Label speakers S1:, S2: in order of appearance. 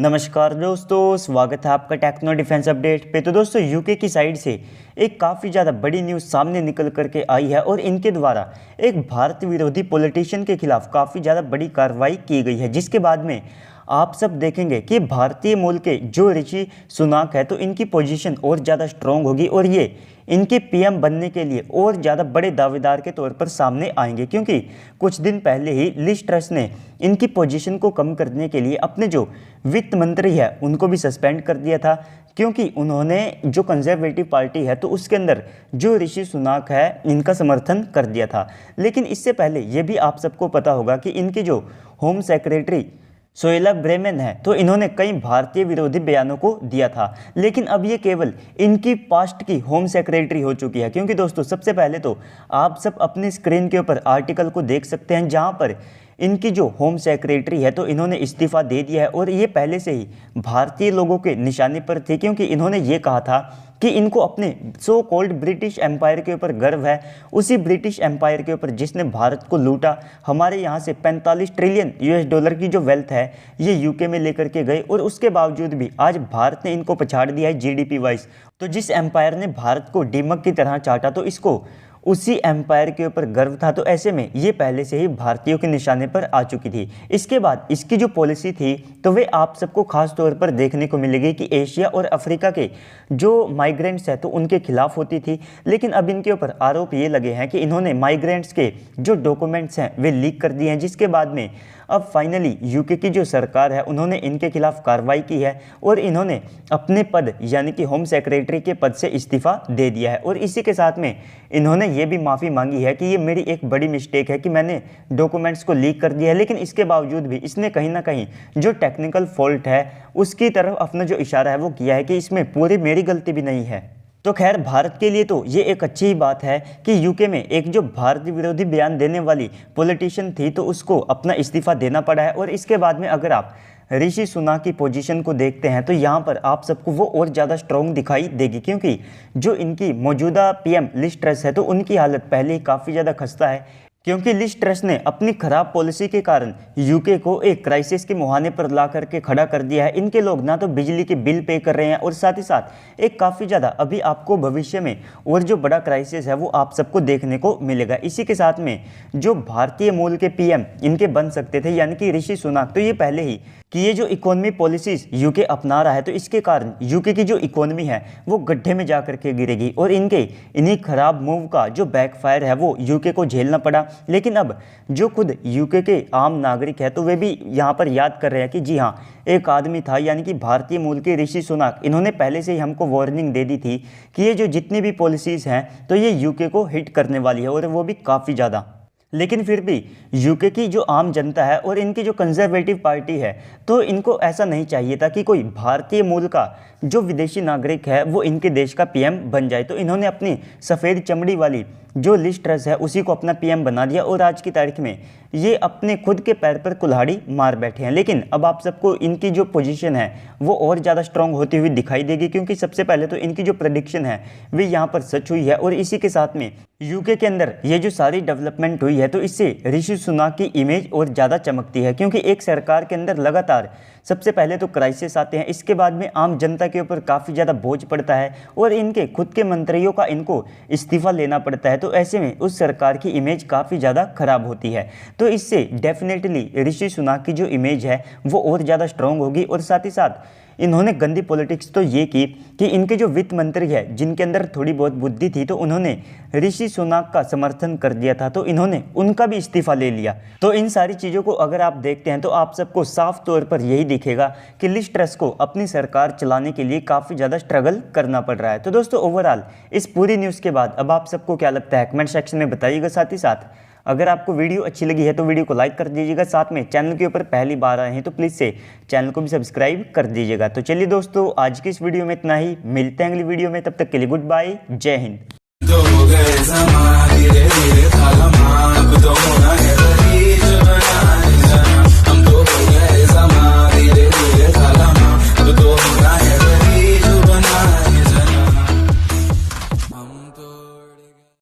S1: नमस्कार दोस्तों, स्वागत है आपका टेक्नो डिफेंस अपडेट पे। तो दोस्तों यूके की साइड से एक काफ़ी ज़्यादा बड़ी न्यूज़ सामने निकल करके आई है और इनके द्वारा एक भारत विरोधी पॉलिटिशियन के खिलाफ काफ़ी ज़्यादा बड़ी कार्रवाई की गई है, जिसके बाद में आप सब देखेंगे कि भारतीय मूल के जो ऋषि सुनाक है तो इनकी पोजीशन और ज़्यादा स्ट्रॉन्ग होगी और ये इनके पीएम बनने के लिए और ज़्यादा बड़े दावेदार के तौर पर सामने आएंगे, क्योंकि कुछ दिन पहले ही लिज ट्रस ने इनकी पोजीशन को कम करने के लिए अपने जो वित्त मंत्री है उनको भी सस्पेंड कर दिया था, क्योंकि उन्होंने जो कंजर्वेटिव पार्टी है तो उसके अंदर जो ऋषि सुनाक है इनका समर्थन कर दिया था। लेकिन इससे पहले ये भी आप सबको पता होगा कि इनके जो होम सेक्रेटरी सोएला ब्रेमेन है तो इन्होंने कई भारतीय विरोधी बयानों को दिया था, लेकिन अब ये केवल इनकी पास्ट की होम सेक्रेटरी हो चुकी है। क्योंकि दोस्तों सबसे पहले तो आप सब अपनी स्क्रीन के ऊपर आर्टिकल को देख सकते हैं, जहां पर इनकी जो होम सेक्रेटरी है तो इन्होंने इस्तीफा दे दिया है और ये पहले से ही भारतीय लोगों के निशाने पर थे, क्योंकि इन्होंने ये कहा था कि इनको अपने सो कॉल्ड ब्रिटिश एम्पायर के ऊपर गर्व है, उसी ब्रिटिश एम्पायर के ऊपर जिसने भारत को लूटा। हमारे यहाँ से 45 ट्रिलियन यूएस डॉलर की जो वेल्थ है ये यूके में लेकर के गए और उसके बावजूद भी आज भारत ने इनको पछाड़ दिया है जीडीपी वाइज। तो जिस एम्पायर ने भारत को दीमक की तरह चाटा तो इसको उसी एम्पायर के ऊपर गर्व था। तो ऐसे में ये पहले से ही भारतीयों के निशाने पर आ चुकी थी। इसके बाद इसकी जो पॉलिसी थी तो वे आप सबको खास तौर पर देखने को मिलेगी कि एशिया और अफ्रीका के जो माइग्रेंट्स हैं तो उनके खिलाफ होती थी। लेकिन अब इनके ऊपर आरोप ये लगे हैं कि इन्होंने माइग्रेंट्स के जो डॉक्यूमेंट्स हैं वे लीक कर दिए हैं, जिसके बाद में अब फाइनली यूके की जो सरकार है उन्होंने इनके खिलाफ कार्रवाई की है और इन्होंने अपने पद यानी कि होम सेक्रेटरी के पद से इस्तीफा दे दिया है। और इसी के साथ में इन्होंने ये भी माफ़ी मांगी है कि ये मेरी एक बड़ी मिस्टेक है कि मैंने डॉक्यूमेंट्स को लीक कर दिया है, लेकिन इसके बावजूद भी इसने कहीं ना कहीं जो टेक्निकल फॉल्ट है उसकी तरफ अपना जो इशारा है वो किया है कि इसमें पूरी मेरी गलती भी नहीं है। तो खैर भारत के लिए तो ये एक अच्छी बात है कि यूके में एक जो भारत विरोधी बयान देने वाली पॉलिटिशियन थी तो उसको अपना इस्तीफा देना पड़ा है। और इसके बाद में अगर आप ऋषि सुनाक की पोजीशन को देखते हैं तो यहाँ पर आप सबको वो और ज़्यादा स्ट्रॉन्ग दिखाई देगी, क्योंकि जो इनकी मौजूदा पीएम लिज ट्रस है तो उनकी हालत पहले ही काफ़ी ज़्यादा खस्ता है, क्योंकि लिज ट्रस ने अपनी खराब पॉलिसी के कारण यूके को एक क्राइसिस के मुहाने पर ला करके खड़ा कर दिया है। इनके लोग ना तो बिजली के बिल पे कर रहे हैं और साथ ही साथ एक काफ़ी ज़्यादा अभी आपको भविष्य में और जो बड़ा क्राइसिस है वो आप सबको देखने को मिलेगा। इसी के साथ में जो भारतीय मूल के पीएम इनके बन सकते थे यानी कि ऋषि सुनाक, तो ये पहले ही कि ये जो इकोनॉमी पॉलिसीज़ यूके अपना रहा है तो इसके कारण यूके की जो इकोनॉमी है वो गड्ढे में जा करके गिरेगी और इन्हीं खराब मूव का जो बैकफायर है वो यूके को झेलना पड़ा। लेकिन अब जो खुद यूके के आम नागरिक है तो वे भी यहाँ पर याद कर रहे हैं कि जी हाँ, एक आदमी था यानी कि भारतीय मूल के ऋषि सुनाक, इन्होंने पहले से ही हमको वार्निंग दे दी थी कि ये जो जितनी भी पॉलिसीज़ हैं तो ये यूके को हिट करने वाली है और वो भी काफ़ी ज़्यादा। लेकिन फिर भी यूके की जो आम जनता है और इनकी जो कंजर्वेटिव पार्टी है तो इनको ऐसा नहीं चाहिए था कि कोई भारतीय मूल का जो विदेशी नागरिक है वो इनके देश का पीएम बन जाए। तो इन्होंने अपनी सफ़ेद चमड़ी वाली जो लिज ट्रस है उसी को अपना पीएम बना दिया और आज की तारीख में ये अपने खुद के पैर पर कुल्हाड़ी मार बैठे हैं। लेकिन अब आप सबको इनकी जो पोजीशन है वो और ज़्यादा स्ट्रांग होती हुई दिखाई देगी, क्योंकि सबसे पहले तो इनकी जो प्रेडिक्शन है वे यहाँ पर सच हुई है और इसी के साथ में यूके के अंदर ये जो सारी डेवलपमेंट हुई है तो इससे ऋषि सुनाक की इमेज और ज़्यादा चमकती है, क्योंकि एक सरकार के अंदर लगातार सबसे पहले तो क्राइसिस आते हैं, इसके बाद में आम जनता के ऊपर काफ़ी ज़्यादा बोझ पड़ता है और इनके खुद के मंत्रियों का इनको इस्तीफा लेना पड़ता है। तो ऐसे में उस सरकार की इमेज काफ़ी ज़्यादा खराब होती है। तो इससे डेफिनेटली ऋषि सुनाक की जो इमेज है वो और ज़्यादा स्ट्रॉन्ग होगी। और साथ ही साथ इन्होंने गंदी पॉलिटिक्स तो ये की कि इनके जो वित्त मंत्री है जिनके अंदर थोड़ी बहुत बुद्धि थी तो उन्होंने ऋषि सुनाक का समर्थन कर दिया था, तो इन्होंने उनका भी इस्तीफा ले लिया। तो इन सारी चीज़ों को अगर आप देखते हैं तो आप सबको साफ तौर पर यही दिखेगा कि लिज ट्रस को अपनी सरकार चलाने के लिए काफ़ी ज़्यादा स्ट्रगल करना पड़ रहा है। तो दोस्तों ओवरऑल इस पूरी न्यूज़ के बाद अब आप सबको क्या लगता है कमेंट सेक्शन में बताइएगा। साथ ही साथ अगर आपको वीडियो अच्छी लगी है तो वीडियो को लाइक कर दीजिएगा, साथ में चैनल के ऊपर पहली बार आए हैं तो प्लीज़ से चैनल को भी सब्सक्राइब कर दीजिएगा। तो चलिए दोस्तों आज की इस वीडियो में इतना ही, मिलते हैं अगली वीडियो में, तब तक के लिए गुड बाय, जय हिंद।